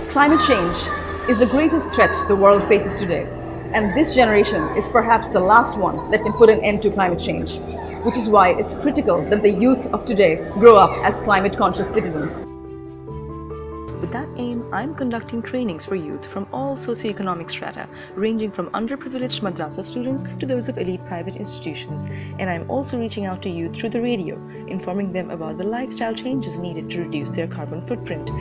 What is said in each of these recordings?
Climate change is the greatest threat the world faces today, and this generation is perhaps the last one that can put an end to climate change, which is why it's critical that the youth of today grow up as climate-conscious citizens. With that aim, I'm conducting trainings for youth from all socioeconomic strata, ranging from underprivileged madrasa students to those of elite private institutions. And I'm also reaching out to youth through the radio, informing them about the lifestyle changes needed to reduce their carbon footprint.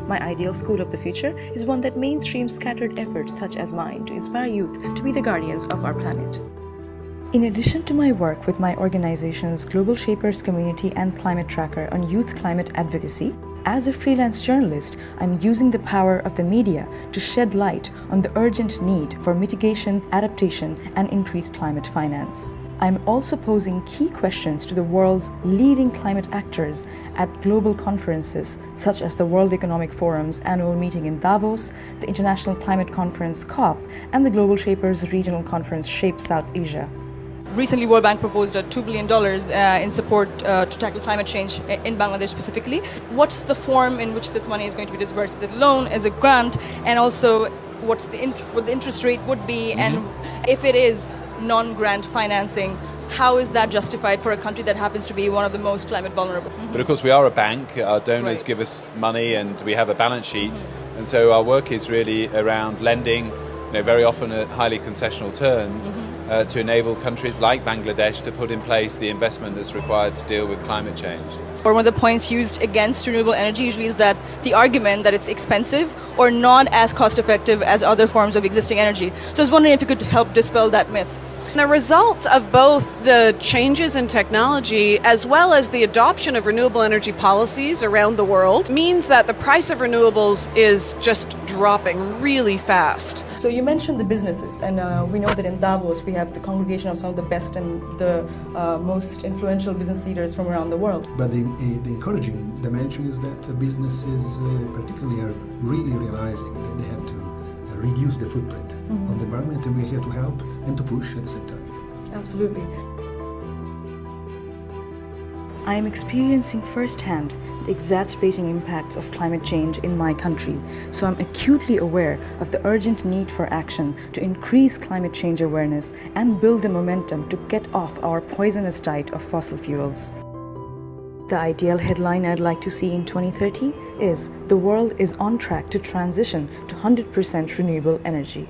My ideal school of the future is one that mainstreams scattered efforts such as mine to inspire youth to be the guardians of our planet. In addition to my work with my organizations Global Shapers Community and Climate Tracker on youth climate advocacy, as a freelance journalist, I'm using the power of the media to shed light on the urgent need for mitigation, adaptation, and increased climate finance. I'm also posing key questions to the world's leading climate actors at global conferences such as the World Economic Forum's annual meeting in Davos, the International Climate Conference COP, and the Global Shapers Regional Conference Shape South Asia. Recently, World Bank proposed $2 billion in support to tackle climate change in Bangladesh specifically. What's the form in which this money is going to be disbursed? Is it a loan, is it a grant, and also what the interest rate would be, and if it is non-grant financing, how is that justified for a country that happens to be one of the most climate vulnerable? But of course we are a bank, our donors Right. give us money and we have a balance sheet, and so our work is really around lending, very often at highly concessional terms, to enable countries like Bangladesh to put in place the investment that's required to deal with climate change. One of the points used against renewable energy usually is that the argument that it's expensive or not as cost effective as other forms of existing energy. So I was wondering if you could help dispel that myth. The result of both the changes in technology as well as the adoption of renewable energy policies around the world means that the price of renewables is just dropping really fast. So you mentioned the businesses, and we know that in Davos we have the congregation of some of the best and the most influential business leaders from around the world. But the encouraging dimension is that businesses particularly are really realizing that they have to reduce the footprint on the environment, and we're here to help and to push at the same time. Absolutely. I am experiencing firsthand the exacerbating impacts of climate change in my country, so I'm acutely aware of the urgent need for action to increase climate change awareness and build the momentum to get off our poisonous diet of fossil fuels. The ideal headline I'd like to see in 2030 is "The world is on track to transition to 100% renewable energy."